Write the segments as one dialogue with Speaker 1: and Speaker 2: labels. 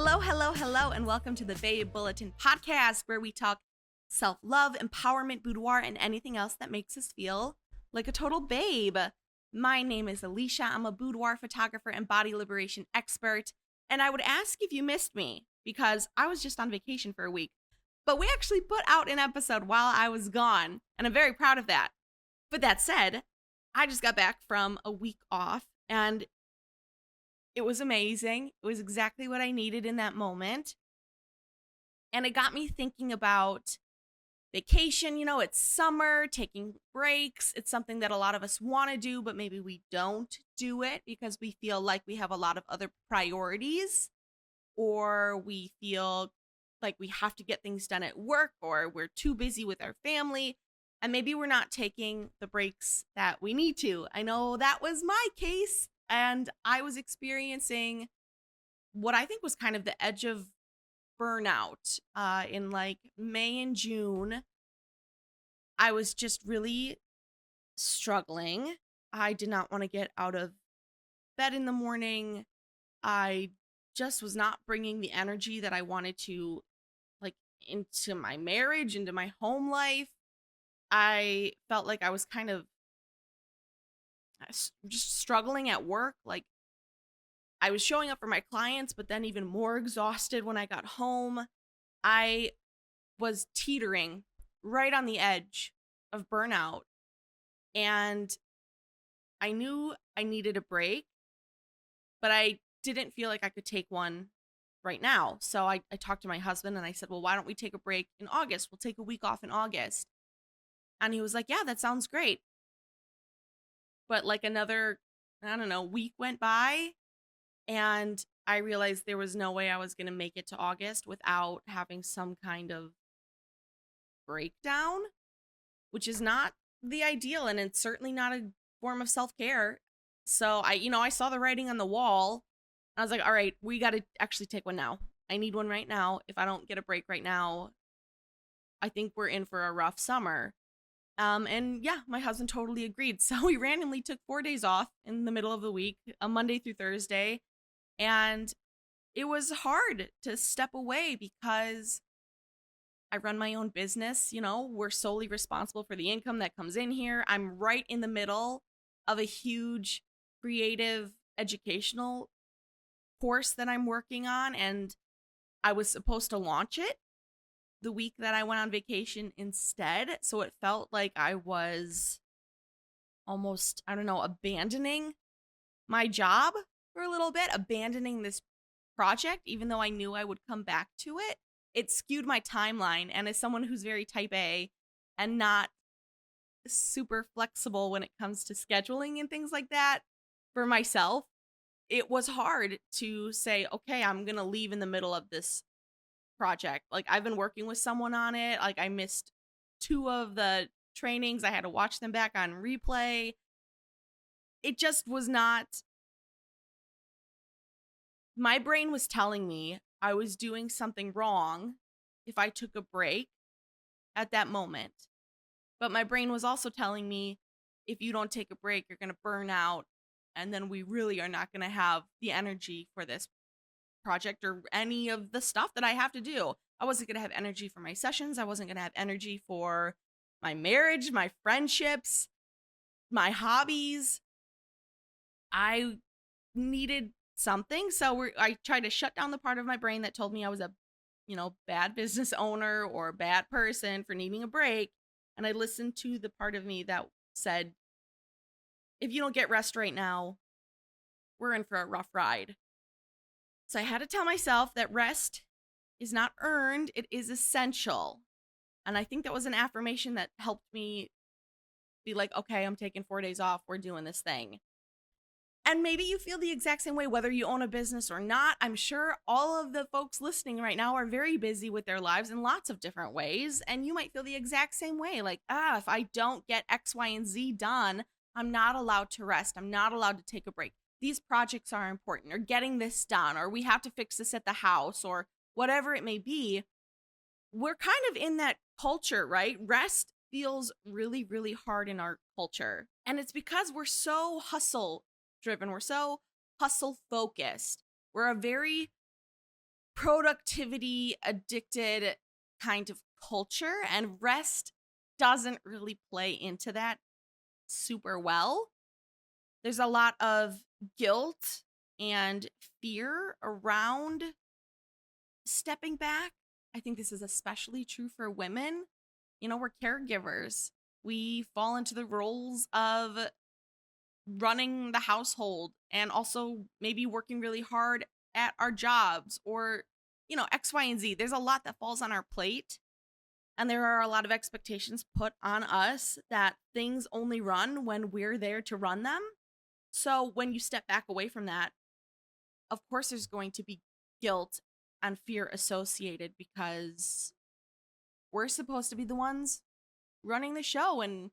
Speaker 1: Hello, hello, hello, and welcome to the Babe Bulletin podcast, where we talk self-love, empowerment, boudoir, and anything else that makes us feel like a total babe. My name is Alicia. I'm a boudoir photographer and body liberation expert, and I would ask if you missed me because I was just on vacation for a week. But we actually put out an episode while I was gone, and I'm very proud of that. But that said, I just got back from a week off, and it was amazing. It was exactly what I needed in that moment. And it got me thinking about vacation. You know, it's summer, taking breaks. It's something that a lot of us want to do, but maybe we don't do it because we feel like we have a lot of other priorities, or we feel like we have to get things done at work, or we're too busy with our family, and maybe we're not taking the breaks that we need to. I know that was my case. And I was experiencing what I think was kind of the edge of burnout in like May and June. I was just really struggling. I did not want to get out of bed in the morning. I just was not bringing the energy that I wanted to, like, into my marriage, into my home life. I felt like I was kind of just struggling at work. Like, I was showing up for my clients, but then even more exhausted when I got home. I was teetering right on the edge of burnout, and I knew I needed a break, but I didn't feel like I could take one right now. So I talked to my husband and I said, well, why don't we take a break in August? We'll take a week off in August. And he was like, yeah, that sounds great. But like another, I don't know, week went by, and I realized there was no way I was going to make it to August without having some kind of breakdown, which is not the ideal, and it's certainly not a form of self-care. So I saw the writing on the wall. I was like, all right, we got to actually take one now. I need one right now. If I don't get a break right now, I think we're in for a rough summer. And yeah, my husband totally agreed. So we randomly took 4 days off in the middle of the week, a Monday through Thursday. And it was hard to step away because I run my own business. You know, we're solely responsible for the income that comes in here. I'm right in the middle of a huge creative educational course that I'm working on. And I was supposed to launch it the week that I went on vacation instead. So it felt like I was almost, I don't know, abandoning my job for a little bit, abandoning this project, even though I knew I would come back to it. It skewed my timeline. And as someone who's very type A and not super flexible when it comes to scheduling and things like that for myself, it was hard to say, okay, I'm going to leave in the middle of this project. Like, I've been working with someone on it. Like, I missed 2 of the trainings. I had to watch them back on replay. It just was not, my brain was telling me I was doing something wrong if I took a break at that moment. But my brain was also telling me, if you don't take a break, you're going to burn out, and then we really are not going to have the energy for this project or any of the stuff that I have to do. I wasn't going to have energy for my sessions. I wasn't going to have energy for my marriage, my friendships, my hobbies. I needed something. So I tried to shut down the part of my brain that told me I was a, bad business owner or a bad person for needing a break. And I listened to the part of me that said, if you don't get rest right now, we're in for a rough ride. So I had to tell myself that rest is not earned, it is essential. And I think that was an affirmation that helped me be like, okay, I'm taking 4 days off, we're doing this thing. And maybe you feel the exact same way, whether you own a business or not. I'm sure all of the folks listening right now are very busy with their lives in lots of different ways. And you might feel the exact same way, like, if I don't get X, Y, and Z done, I'm not allowed to rest. I'm not allowed to take a break. These projects are important, or getting this done, or we have to fix this at the house, or whatever it may be. We're kind of in that culture, right? Rest feels really, really hard in our culture. And it's because we're so hustle driven. We're so hustle focused. We're a very productivity addicted kind of culture, and rest doesn't really play into that super well. There's a lot of guilt and fear around stepping back. I think this is especially true for women. You know, we're caregivers. We fall into the roles of running the household and also maybe working really hard at our jobs or, X, Y, and Z. There's a lot that falls on our plate. And there are a lot of expectations put on us that things only run when we're there to run them. So when you step back away from that, of course, there's going to be guilt and fear associated because we're supposed to be the ones running the show. And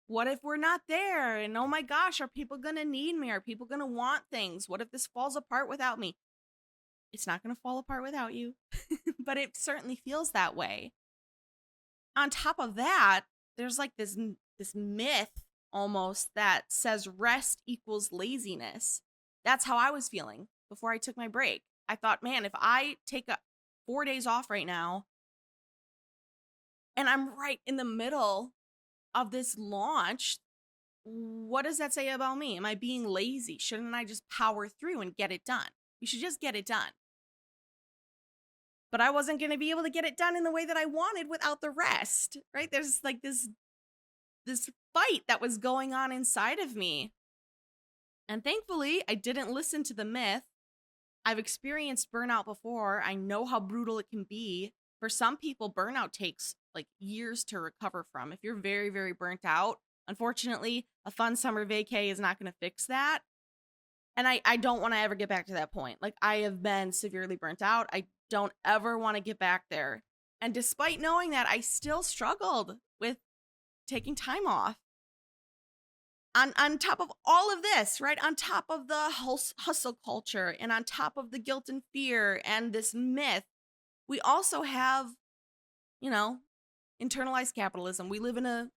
Speaker 1: what if we're not there? And oh my gosh, are people going to need me? Are people going to want things? What if this falls apart without me? It's not going to fall apart without you, but it certainly feels that way. On top of that, there's like this myth almost that says rest equals laziness. That's how I was feeling before I took my break. I thought, man, if I take 4 days off right now and I'm right in the middle of this launch, what does that say about me? Am I being lazy? Shouldn't I just power through and get it done? You should just get it done. But I wasn't going to be able to get it done in the way that I wanted without the rest, right? There's like this fight that was going on inside of me. And thankfully, I didn't listen to the myth. I've experienced burnout before. I know how brutal it can be. For some people, burnout takes like years to recover from. If you're very, very burnt out, unfortunately, a fun summer vacay is not going to fix that. And I don't want to ever get back to that point. Like, I have been severely burnt out. I don't ever want to get back there. And despite knowing that, I still struggled with taking time off. On top of all of this, right? On top of the hustle culture and on top of the guilt and fear and this myth, we also have, internalized capitalism. We live in a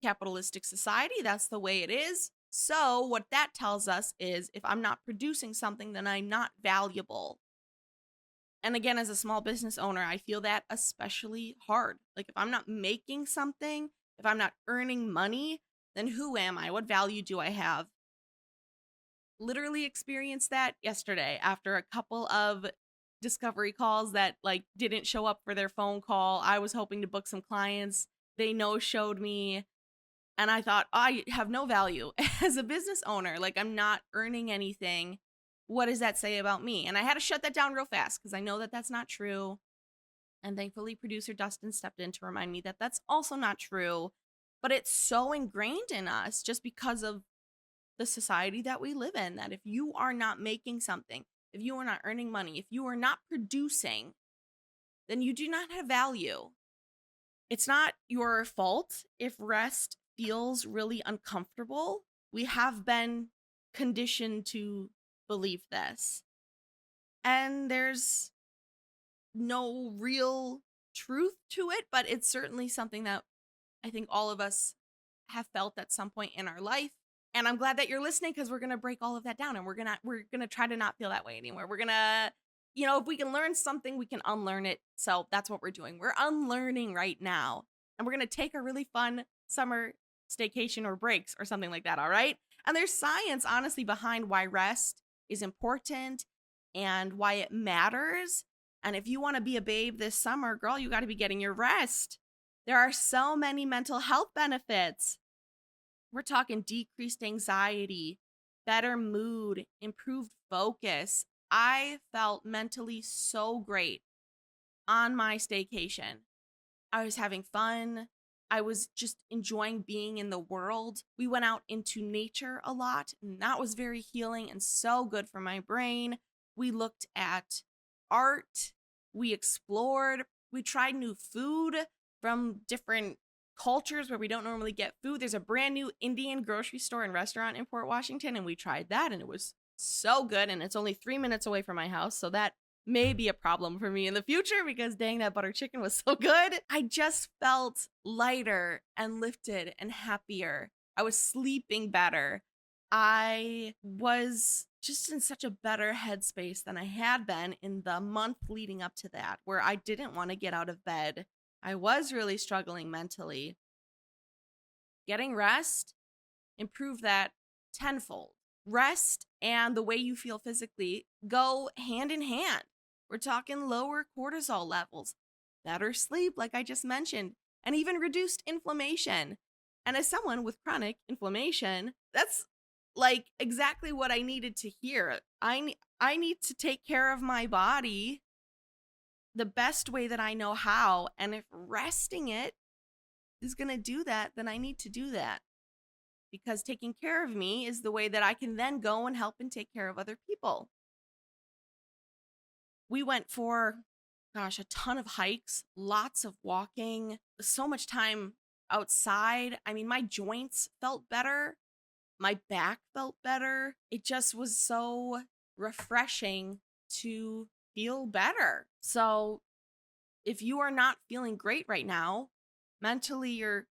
Speaker 1: capitalistic society. That's the way it is. So what that tells us is if I'm not producing something, then I'm not valuable. And again, as a small business owner, I feel that especially hard. Like if I'm not making something, if I'm not earning money, then who am I? What value do I have? Literally experienced that yesterday after a couple of discovery calls that didn't show up for their phone call. I was hoping to book some clients. They no-showed me. And I thought, I have no value as a business owner. Like, I'm not earning anything. What does that say about me? And I had to shut that down real fast because I know that that's not true. And thankfully, producer Dustin stepped in to remind me that that's also not true. But it's so ingrained in us just because of the society that we live in, that if you are not making something, if you are not earning money, if you are not producing, then you do not have value. It's not your fault if rest feels really uncomfortable. We have been conditioned to believe this. And there's no real truth to it, but it's certainly something that I think all of us have felt at some point in our life. And I'm glad that you're listening because we're going to break all of that down and we're going to try to not feel that way anymore. We're going to, if we can learn something, we can unlearn it. So that's what we're doing. We're unlearning right now. And we're going to take a really fun summer staycation or breaks or something like that. All right. And there's science, honestly, behind why rest is important and why it matters. And if you want to be a babe this summer, girl, you got to be getting your rest. There are so many mental health benefits. We're talking decreased anxiety, better mood, improved focus. I felt mentally so great on my staycation. I was having fun. I was just enjoying being in the world. We went out into nature a lot, and that was very healing and so good for my brain. We looked at art. We explored. We tried new food from different cultures where we don't normally get food. There's a brand new Indian grocery store and restaurant in Port Washington, and we tried that, and it was so good, and it's only 3 minutes away from my house, so that may be a problem for me in the future because dang, that butter chicken was so good. I just felt lighter and lifted and happier. I was sleeping better. I was just in such a better headspace than I had been in the month leading up to that, where I didn't want to get out of bed. I was really struggling mentally. Getting rest improved that tenfold. Rest and the way you feel physically go hand in hand. We're talking lower cortisol levels, better sleep, like I just mentioned, and even reduced inflammation. And as someone with chronic inflammation, that's like exactly what I needed to hear. I need to take care of my body the best way that I know how. And if resting it is going to do that, then I need to do that, because taking care of me is the way that I can then go and help and take care of other people. We went for, gosh, a ton of hikes, lots of walking, so much time outside. I mean, my joints felt better, my back felt better. It just was so refreshing to feel better. So, if you are not feeling great right now, mentally you're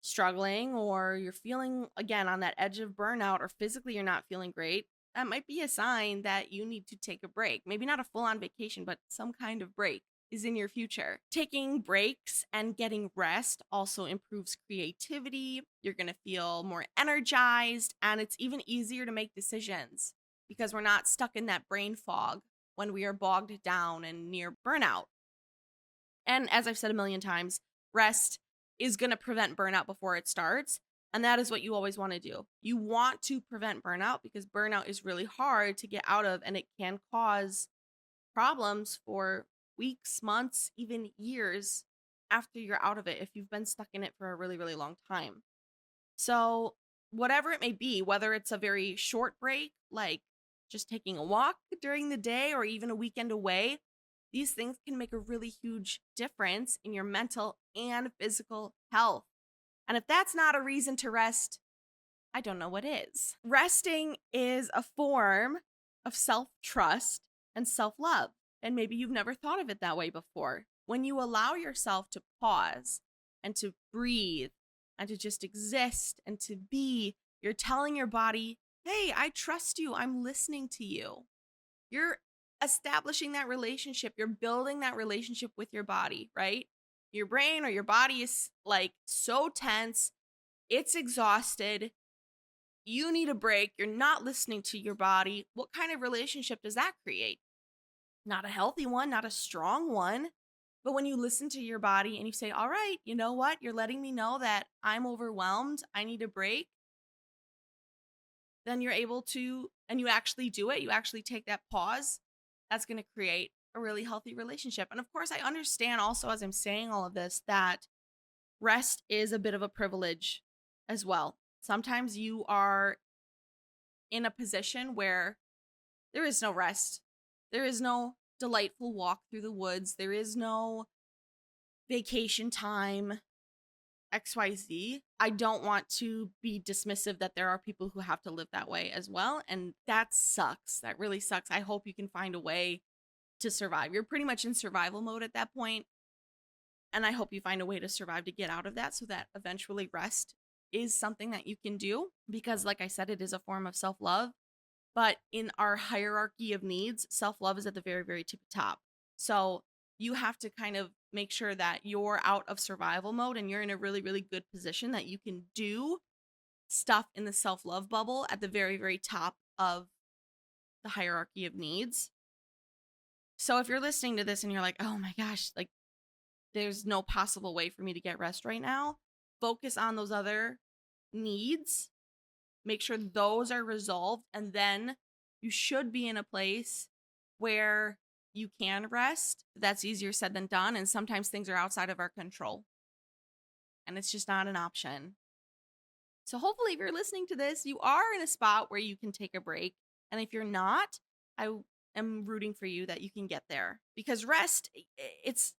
Speaker 1: struggling, or you're feeling again on that edge of burnout, or physically you're not feeling great, that might be a sign that you need to take a break. Maybe not a full on vacation, but some kind of break is in your future. Taking breaks and getting rest also improves creativity. You're going to feel more energized, and it's even easier to make decisions because we're not stuck in that brain fog when we are bogged down and near burnout. And as I've said a million times, rest is going to prevent burnout before it starts. And that is what you always want to do. You want to prevent burnout because burnout is really hard to get out of, and it can cause problems for weeks, months, even years after you're out of it if you've been stuck in it for a really, really long time. So, whatever it may be, whether it's a very short break, like just taking a walk during the day or even a weekend away, these things can make a really huge difference in your mental and physical health. And if that's not a reason to rest, I don't know what is. Resting is a form of self trust and self love. And maybe you've never thought of it that way before. When you allow yourself to pause and to breathe and to just exist and to be, you're telling your body, hey, I trust you. I'm listening to you. You're establishing that relationship. You're building that relationship with your body, right? Your brain or your body is like so tense, it's exhausted. You need a break. You're not listening to your body. What kind of relationship does that create? Not a healthy one, not a strong one. But when you listen to your body and you say, all right, you know what? You're letting me know that I'm overwhelmed. I need a break. Then you're able to, and you actually do it. You actually take that pause. That's going to create a really healthy relationship. And of course, I understand also as I'm saying all of this that rest is a bit of a privilege as well. Sometimes you are in a position where there is no rest. There is no delightful walk through the woods. There is no vacation time, XYZ. I don't want to be dismissive that there are people who have to live that way as well. And that sucks. That really sucks. I hope you can find a way to survive. You're pretty much in survival mode at that point. And I hope you find a way to survive to get out of that so that eventually rest is something that you can do. Because, like I said, it is a form of self love. But in our hierarchy of needs, self love is at the very, very tip top. So you have to kind of make sure that you're out of survival mode and you're in a really, really good position that you can do stuff in the self love bubble at the very, very top of the hierarchy of needs. So if you're listening to this and you're like, oh my gosh, like there's no possible way for me to get rest right now, focus on those other needs. Make sure those are resolved, and then you should be in a place where you can rest. That's easier said than done, and sometimes things are outside of our control, and it's just not an option. So hopefully if you're listening to this, you are in a spot where you can take a break, and if you're not, I am rooting for you that you can get there, because rest, it's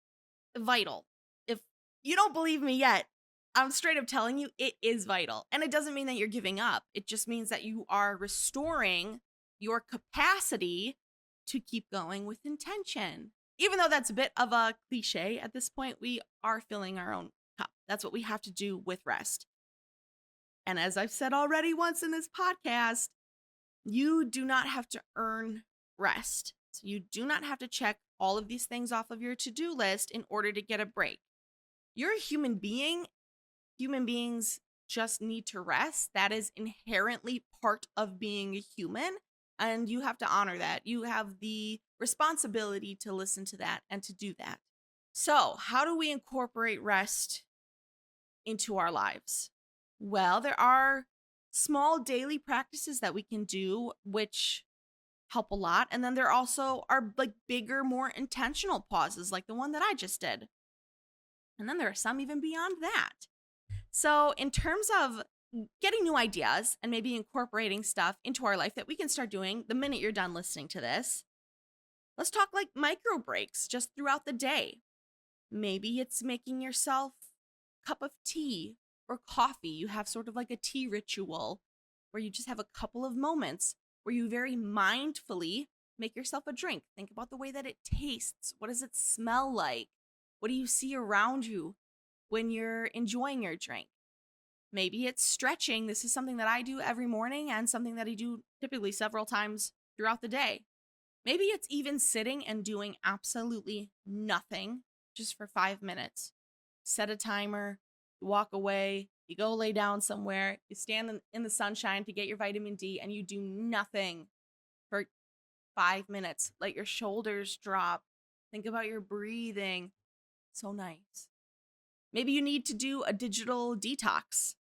Speaker 1: vital. If you don't believe me yet, I'm straight up telling you it is vital. And it doesn't mean that you're giving up. It just means that you are restoring your capacity to keep going with intention. Even though that's a bit of a cliche at this point, we are filling our own cup. That's what we have to do with rest. And as I've said already once in this podcast, you do not have to earn rest. So you do not have to check all of these things off of your to-do list in order to get a break. You're a human being. Human beings just need to rest. That is inherently part of being a human, and you have to honor that. You have the responsibility to listen to that and to do that. So, how do we incorporate rest into our lives? Well, there are small daily practices that we can do which help a lot, and then there also are like bigger, more intentional pauses like the one that I just did. And then there are some even beyond that. So, in terms of getting new ideas and maybe incorporating stuff into our life that we can start doing the minute you're done listening to this, let's talk like micro breaks just throughout the day. Maybe it's making yourself a cup of tea or coffee. You have sort of like a tea ritual where you just have a couple of moments where you very mindfully make yourself a drink. Think about the way that it tastes. What does it smell like? What do you see around you when you're enjoying your drink? Maybe it's stretching. This is something that I do every morning and something that I do typically several times throughout the day. Maybe it's even sitting and doing absolutely nothing just for 5 minutes. Set a timer, you walk away, you go lay down somewhere, you stand in the sunshine to get your vitamin D, and you do nothing for 5 minutes. Let your shoulders drop. Think about your breathing. So nice. Maybe you need to do a digital detox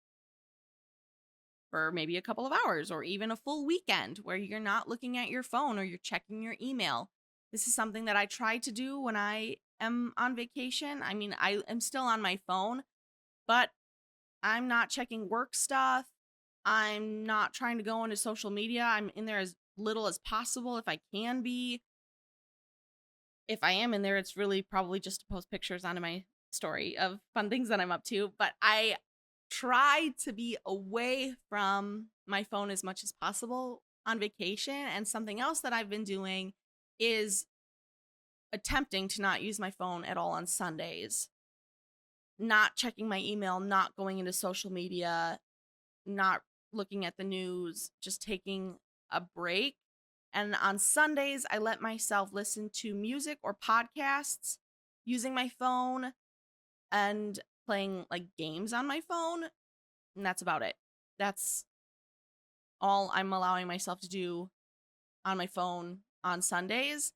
Speaker 1: for maybe a couple of hours or even a full weekend where you're not looking at your phone or you're checking your email. This is something that I try to do when I am on vacation. I mean, I am still on my phone, but I'm not checking work stuff. I'm not trying to go into social media. I'm in there as little as possible if I can be. If I am in there, it's really probably just to post pictures onto my story of fun things that I'm up to. But I try to be away from my phone as much as possible on vacation. And something else that I've been doing is attempting to not use my phone at all on Sundays. Not checking my email, not going into social media, not looking at the news, just taking a break. And on Sundays, I let myself listen to music or podcasts using my phone and playing like games on my phone. And that's about it. That's all I'm allowing myself to do on my phone on Sundays.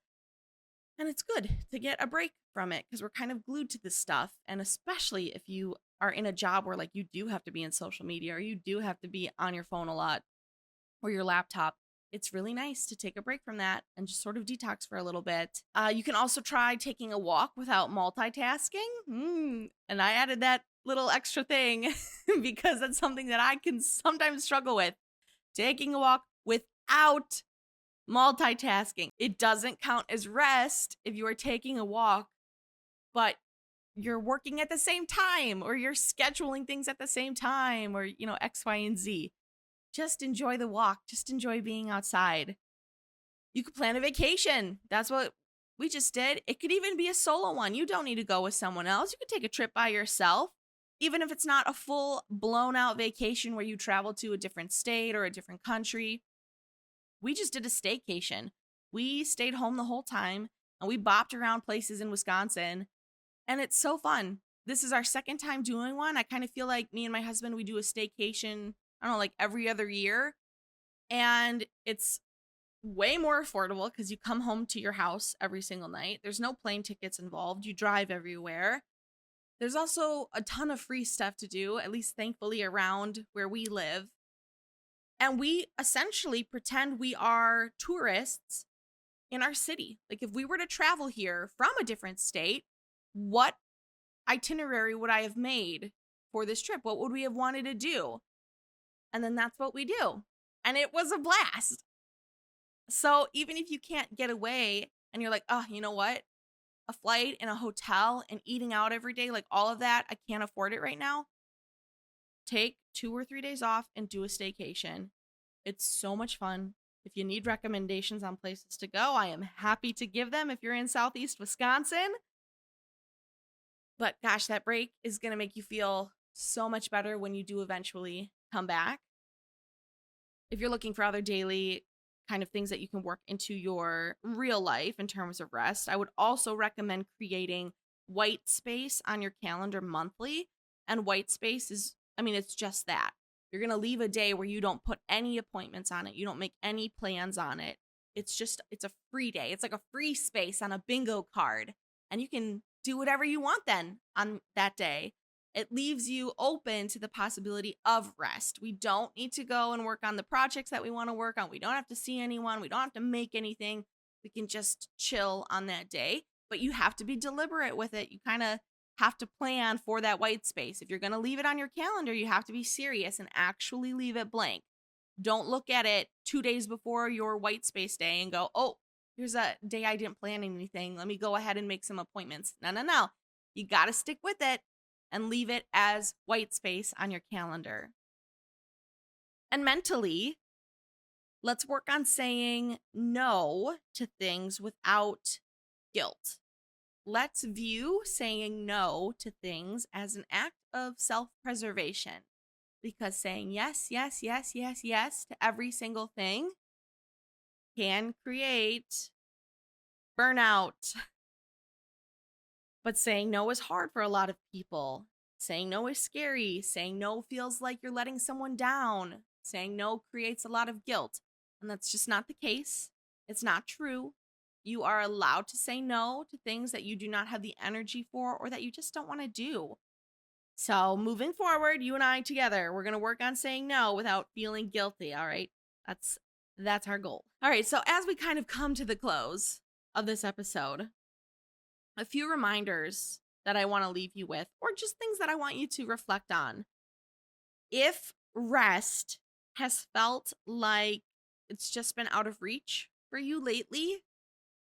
Speaker 1: And it's good to get a break from it because we're kind of glued to this stuff. And especially if you are in a job where like you do have to be in social media or you do have to be on your phone a lot or your laptop, it's really nice to take a break from that and just sort of detox for a little bit. You can also try taking a walk without multitasking. And I added that little extra thing because that's something that I can sometimes struggle with. Taking a walk without multitasking. It doesn't count as rest if you are taking a walk, but you're working at the same time or you're scheduling things at the same time or, X, Y, and Z. Just enjoy the walk. Just enjoy being outside. You could plan a vacation. That's what we just did. It could even be a solo one. You don't need to go with someone else. You could take a trip by yourself, even if it's not a full blown out vacation where you travel to a different state or a different country. We just did a staycation. We stayed home the whole time and we bopped around places in Wisconsin. And it's so fun. This is our second time doing one. I kind of feel like me and my husband, we do a staycation, I don't know, like every other year. And it's way more affordable because you come home to your house every single night. There's no plane tickets involved. You drive everywhere. There's also a ton of free stuff to do, at least thankfully around where we live. And we essentially pretend we are tourists in our city. Like if we were to travel here from a different state, what itinerary would I have made for this trip? What would we have wanted to do? And then that's what we do. And it was a blast. So even if you can't get away and you're like, oh, you know what? A flight and a hotel and eating out every day, like all of that, I can't afford it right now. Take 2 or 3 days off and do a staycation. It's so much fun. If you need recommendations on places to go, I am happy to give them if you're in Southeast Wisconsin. But gosh, that break is going to make you feel so much better when you do eventually come back. If you're looking for other daily kind of things that you can work into your real life in terms of rest, I would also recommend creating white space on your calendar monthly. And white space is, it's just that. You're going to leave a day where you don't put any appointments on it. You don't make any plans on it. It's a free day. It's like a free space on a bingo card. And you can do whatever you want then on that day. It leaves you open to the possibility of rest. We don't need to go and work on the projects that we want to work on. We don't have to see anyone. We don't have to make anything. We can just chill on that day. But you have to be deliberate with it. You kind of have to plan for that white space. If you're going to leave it on your calendar, you have to be serious and actually leave it blank. Don't look at it 2 days before your white space day and go, oh, here's a day I didn't plan anything. Let me go ahead and make some appointments. No. You got to stick with it and leave it as white space on your calendar. And mentally, let's work on saying no to things without guilt. Let's view saying no to things as an act of self-preservation, because saying yes to every single thing can create burnout. But saying no is hard for a lot of people. Saying no is scary. Saying no feels like you're letting someone down. Saying no creates a lot of guilt. And that's just not the case. It's not true. You are allowed to say no to things that you do not have the energy for or that you just don't want to do. So moving forward, you and I together, we're going to work on saying no without feeling guilty, all right? That's our goal. All right, so as we kind of come to the close of this episode, a few reminders that I want to leave you with, or just things that I want you to reflect on. If rest has felt like it's just been out of reach for you lately,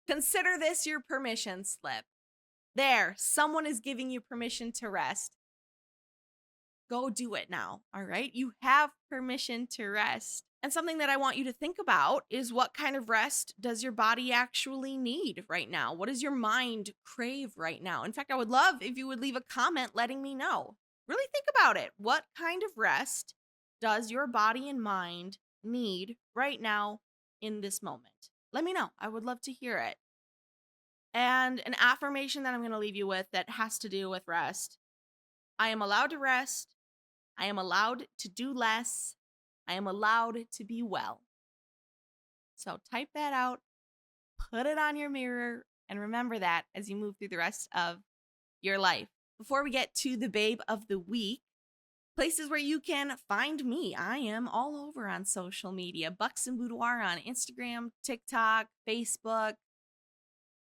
Speaker 1: consider this your permission slip. There, someone is giving you permission to rest. Go do it now, all right? You have permission to rest. And something that I want you to think about is, what kind of rest does your body actually need right now? What does your mind crave right now? In fact, I would love if you would leave a comment letting me know. Really think about it. What kind of rest does your body and mind need right now in this moment? Let me know. I would love to hear it. And an affirmation that I'm going to leave you with that has to do with rest. I am allowed to rest. I am allowed to do less. I am allowed to be well. So type that out, put it on your mirror, and remember that as you move through the rest of your life. Before we get to the babe of the week, places where you can find me. I am all over on social media. Bucks and Boudoir on Instagram, TikTok, Facebook,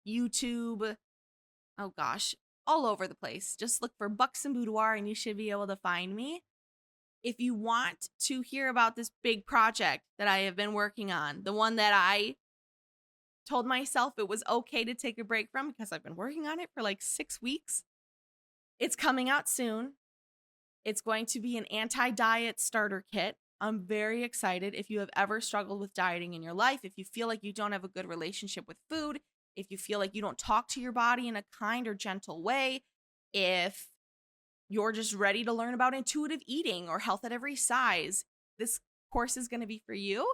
Speaker 1: YouTube. Oh gosh, all over the place. Just look for Bucks and Boudoir and you should be able to find me. If you want to hear about this big project that I have been working on, the one that I told myself it was okay to take a break from because I've been working on it for like 6 weeks, it's coming out soon. It's going to be an anti-diet starter kit. I'm very excited. If you have ever struggled with dieting in your life, if you feel like you don't have a good relationship with food, if you feel like you don't talk to your body in a kind or gentle way, if you're just ready to learn about intuitive eating or health at every size, this course is going to be for you.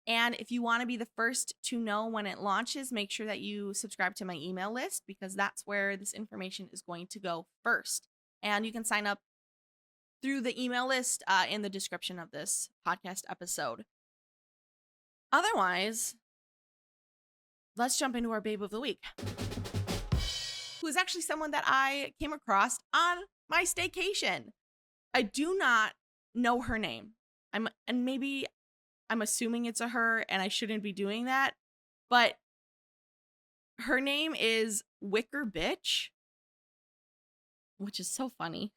Speaker 1: And if you want to be the first to know when it launches, make sure that you subscribe to my email list, because that's where this information is going to go first. And you can sign up through the email list in the description of this podcast episode. Otherwise, let's jump into our babe of the week, who is actually someone that I came across on my staycation. I do not know her name. I'm assuming it's a her, and I shouldn't be doing that, but her name is Wicker Bitch, which is so funny.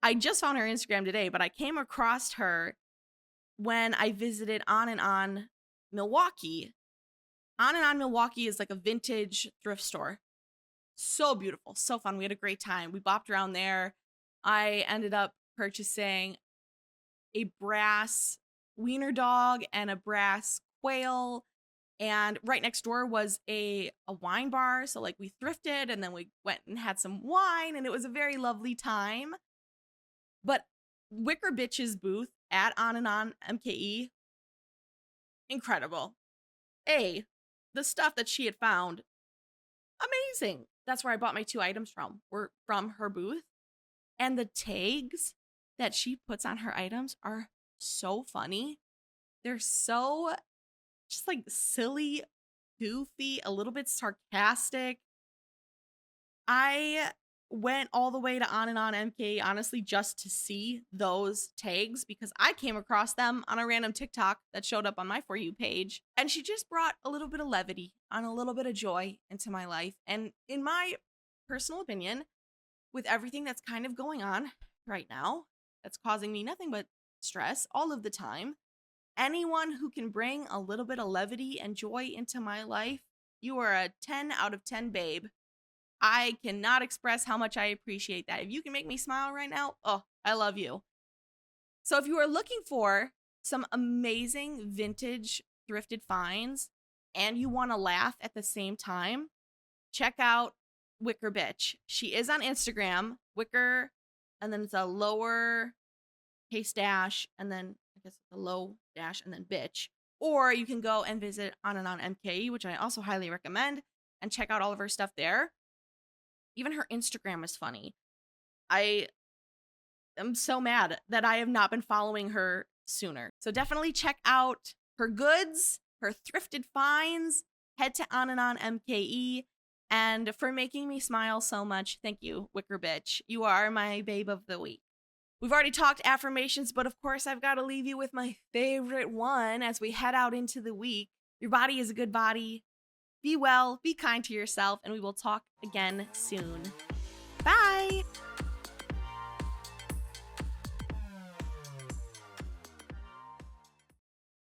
Speaker 1: I just found her Instagram today, but I came across her when I visited On and On Milwaukee. On and On Milwaukee is like a vintage thrift store. So beautiful, so fun. We had a great time. We bopped around there. I ended up purchasing a brass wiener dog and a brass quail. And right next door was a wine bar. So like we thrifted and then we went and had some wine, and it was a very lovely time. But Wicker Bitch's booth at On and On MKE, incredible. The stuff that she had found, amazing. That's where I bought my 2 items from, were from her booth. And the tags that she puts on her items are so funny. They're so just like silly, goofy, a little bit sarcastic. I went all the way to On and On MK, honestly, just to see those tags because I came across them on a random TikTok that showed up on my For You page. And she just brought a little bit of levity and a little bit of joy into my life. And in my personal opinion, with everything that's kind of going on right now, that's causing me nothing but stress all of the time, anyone who can bring a little bit of levity and joy into my life, you are a 10 out of 10 babe. I cannot express how much I appreciate that. If you can make me smile right now, oh, I love you. So if you are looking for some amazing vintage thrifted finds and you want to laugh at the same time, check out Wicker Bitch. She is on Instagram, Wicker, and then it's a lower case dash, and then I guess it's a low dash, and then bitch. Or you can go and visit On and On MKE, which I also highly recommend, and check out all of her stuff there. Even her Instagram is funny. I am so mad that I have not been following her sooner. So definitely check out her goods, her thrifted finds. Head to On and On MKE. And for making me smile so much, thank you, Wicker Bitch. You are my babe of the week. We've already talked affirmations, but of course I've got to leave you with my favorite one as we head out into the week. Your body is a good body. Be well, be kind to yourself, and we will talk again soon. Bye!